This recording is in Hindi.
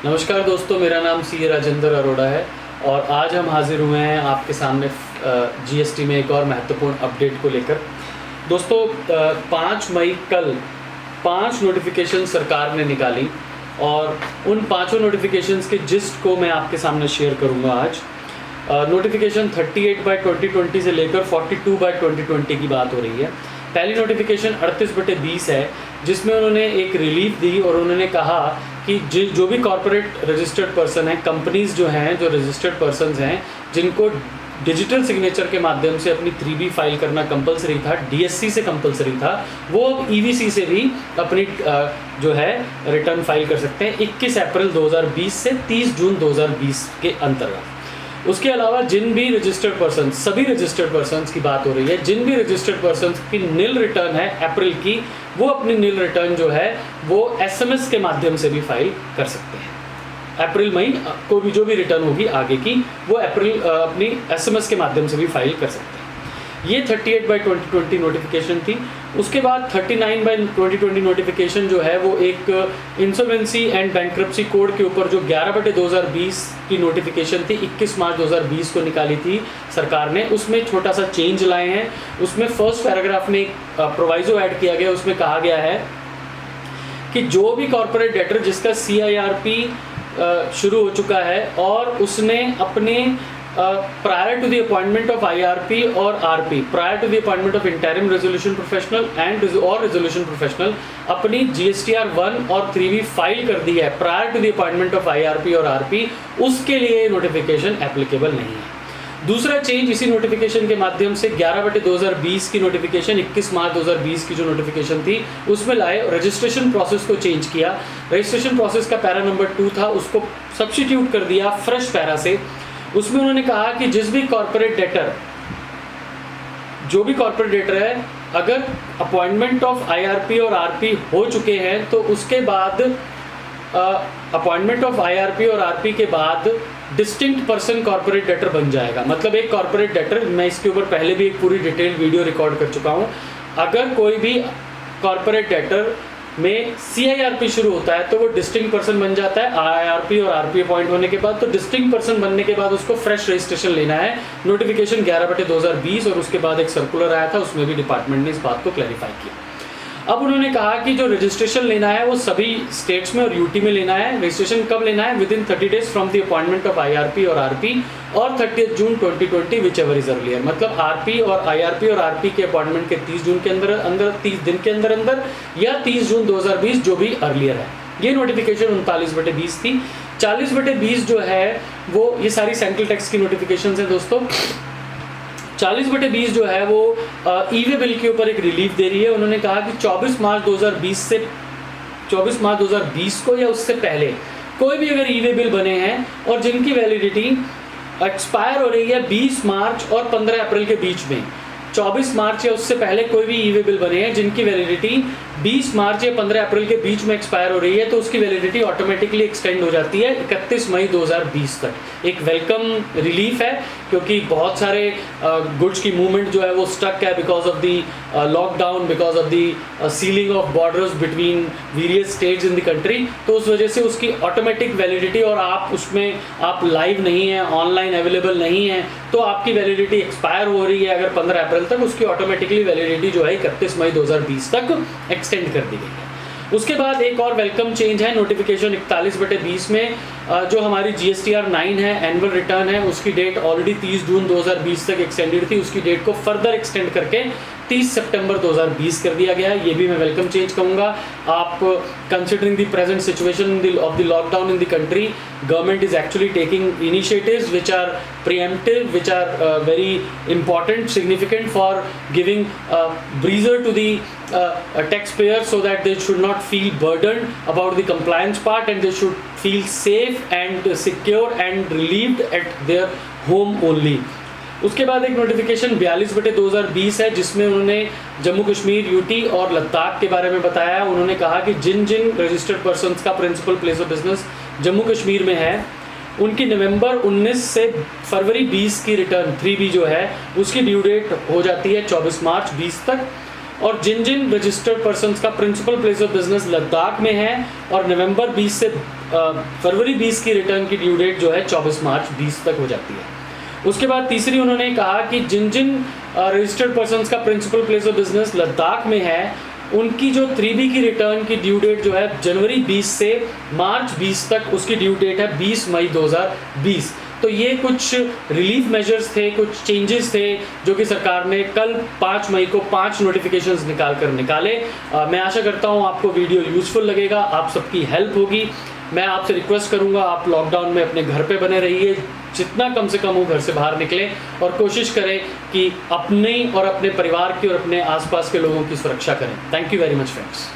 नमस्कार दोस्तों, मेरा नाम सी राजेंद्र अरोड़ा है और आज हम हाजिर हुए हैं आपके सामने जीएसटी में एक और महत्वपूर्ण अपडेट को लेकर। दोस्तों 5 मई कल 5 नोटिफिकेशन सरकार ने निकाली और उन पांचों नोटिफिकेशंस के जिस्ट को मैं आपके सामने शेयर करूंगा आज। नोटिफिकेशन 38/2020 से लेकर 42/2020 की बात हो रही है। पहली नोटिफिकेशन 38/20 है जिसमें उन्होंने एक रिलीफ दी और उन्होंने कहा कि जो भी कॉर्पोरेट रजिस्टर्ड पर्सन है, कंपनीज जो हैं, जो रजिस्टर्ड पर्सनस हैं, जिनको डिजिटल सिग्नेचर के माध्यम से अपनी 3B फाइल करना कंपलसरी था, DSC से कंपलसरी था, वो अब EVC से भी अपनी जो है रिटर्न फाइल कर सकते हैं 21 अप्रैल 2020 से 30 जून 2020 के अंतर्गत। उसके अलावा जिन भी रजिस्टर्ड पर्सन, सभी रजिस्टर्ड पर्सन्स की बात हो रही है, जिन भी रजिस्टर्ड पर्सन्स की नील रिटर्न है अप्रैल की, वो अपनी नील रिटर्न जो है वो SMS के माध्यम से भी फाइल कर सकते हैं। अप्रैल मई को भी जो भी रिटर्न होगी आगे की, वो अप्रैल अपनी SMS के माध्यम से भी फाइल कर सकते हैं। ये 38/2020 नोटिफिकेशन थी। उसके बाद 39/2020 नोटिफिकेशन जो है वो एक इंसॉल्वेंसी एंड बैंक्रप्सी कोड के ऊपर जो 11/2020 की नोटिफिकेशन थी, 21 मार्च 2020 को निकाली थी सरकार ने। उसमें छोटा सा चेंज लाए हैं। उसमें फर्स्ट पैराग्राफ में एक प्रोवाइजो ऐड किया गया। उसमें कहा गया है कि जो भी कॉर्पोरेट डेटर जिसका CIRP शुरू हो चुका है और उसने अपने prior to the appointment of IRP और RP, prior to the appointment of interim resolution professional and और रेजोल्यूशन प्रोफेशनल, अपनी GSTR 1 और 3B फाइल कर दी है prior to the appointment of IRP और RP, उसके लिए नोटिफिकेशन एप्लीकेबल नहीं है। दूसरा चेंज इसी नोटिफिकेशन के माध्यम से 11/2020 की नोटिफिकेशन 21 मार्च 2020 की जो नोटिफिकेशन थी उसमें लाए, रजिस्ट्रेशन प्रोसेस को चेंज किया। रजिस्ट्रेशन प्रोसेस का पैरा नंबर 2 था, उसको सब्स्टिट्यूट कर दिया फ्रेश पैरा से। उसमें उन्होंने कहा कि जिस भी कॉर्पोरेट डेटर, जो भी कॉर्पोरेट डेटर है, अगर अपॉइंटमेंट ऑफ IRP और RP हो चुके हैं तो उसके बाद अपॉइंटमेंट ऑफ IRP और RP के बाद डिस्टिंक्ट पर्सन कॉर्पोरेट डेटर बन जाएगा। मतलब एक कॉर्पोरेट डेटर, मैं इसके ऊपर पहले भी एक पूरी डिटेल वीडियो रिकॉर्ड कर चुका हूँ। अगर कोई भी कॉर्पोरेट डेटर में CIRP शुरू होता है तो वो डिस्टिंक्ट पर्सन बन जाता है। IRP और RP अपॉइंट होने के बाद, तो डिस्टिंक्ट पर्सन बनने के बाद उसको फ्रेश रजिस्ट्रेशन लेना है। नोटिफिकेशन 11/2020 और उसके बाद एक सर्कुलर आया था, उसमें भी डिपार्टमेंट ने इस बात को क्लैरिफाई किया। अब उन्होंने कहा कि जो रजिस्ट्रेशन लेना है वो सभी स्टेट्स में और UT में लेना है। रजिस्ट्रेशन कब लेना है? Within 30 days from the appointment of IRP और RP और 30 जून 2020 विच एवर इज अर्लियर। मतलब RP और IRP और RP के अपॉइंटमेंट के 30 जून के अंदर 30 दिन के अंदर या 30 जून 2020 जो भी अर्लियर है। ये नोटिफिकेशन 39/20 थी। 40/20 जो है वो ये सारी सेंट्रल टैक्स की नोटिफिकेशन है दोस्तों। 40/20 जो है वो E-वे बिल के ऊपर एक रिलीफ दे रही है। उन्होंने कहा कि 24 मार्च 2020 को या उससे पहले कोई भी अगर E-वे बिल बने हैं और जिनकी वैलिडिटी एक्सपायर हो रही है 20 मार्च और 15 अप्रैल के बीच में, 24 मार्च या उससे पहले कोई भी E-वे बिल बने हैं जिनकी वैलिडिटी 20 मार्च या 15 अप्रैल के बीच में एक्सपायर हो रही है, तो उसकी वैलिडिटी ऑटोमेटिकली एक्सटेंड हो जाती है 31 मई 2020 तक। एक वेलकम रिलीफ है क्योंकि बहुत सारे गुड्स की मूवमेंट जो है वो स्टक है because of the lockdown, because of the ceiling of borders between various states in the country. तो उस वजह से उसकी ऑटोमेटिक वैलिडिटी, और आप उसमें आप लाइव नहीं हैं, ऑनलाइन अवेलेबल नहीं हैं, तो आपकी वैलिडिटी एक्सपायर हो रही है अगर 15 अप्रैल तक, उसकी ऑटोमेटिकली वैलिडिटी जो है 31 मई 2020 तक एक्सटेंड कर दी गई है। उसके बाद एक और वेलकम चेंज है नोटिफिकेशन 41/20 में। जो हमारी GSTR 9 है, एनुअल रिटर्न है, उसकी डेट ऑलरेडी 30 जून 2020 तक एक्सटेंडेड थी। उसकी डेट को फर्दर एक्सटेंड करके 30 सितंबर 2020 कर दिया गया है। ये भी मैं वेलकम चेंज कहूँगा। आप considering the present situation of the lockdown in the country, government is actually taking initiatives which are preemptive, which are very important, significant for giving breather to the taxpayer so that they should not feel burdened about the compliance part and they should feel safe and secure and relieved at their home only. उसके बाद एक नोटिफिकेशन 42/2020 है जिसमें उन्होंने जम्मू कश्मीर, UT और लद्दाख के बारे में बताया। उन्होंने कहा कि जिन जिन रजिस्टर्ड पर्सन्स का principal place of business Jammu Kashmir में है, उनकी नवंबर 19 से फरवरी 20 की रिटर्न 3B जो है उसकी ड्यू डेट हो जाती है 24 मार्च 20 तक। और जिन जिन रजिस्टर्ड पर्सन्स का principal place of business Ladakh में है और नवंबर 20 से फरवरी 20 की रिटर्न की ड्यू डेट जो है 24 मार्च 20 तक हो जाती है। उसके बाद तीसरी उन्होंने कहा कि जिन जिन रजिस्टर्ड पर्सन्स का principal place of business Ladakh में है उनकी जो 3B की रिटर्न की ड्यू डेट जो है जनवरी 20 से मार्च 20 तक उसकी ड्यू डेट है 20 मई 2020। तो ये कुछ रिलीफ मेजर्स थे, कुछ चेंजेस थे जो कि सरकार ने कल 5 मई को 5 नोटिफिकेशंस निकाले। मैं आशा करता हूँ आपको वीडियो यूजफुल लगेगा, आप सबकी हेल्प होगी। मैं आपसे रिक्वेस्ट करूंगा आप लॉकडाउन में अपने घर पे बने रहिए, जितना कम से कम हो घर से बाहर निकलें और कोशिश करें कि अपने और अपने परिवार की और अपने आसपास के लोगों की सुरक्षा करें। Thank you very much friends.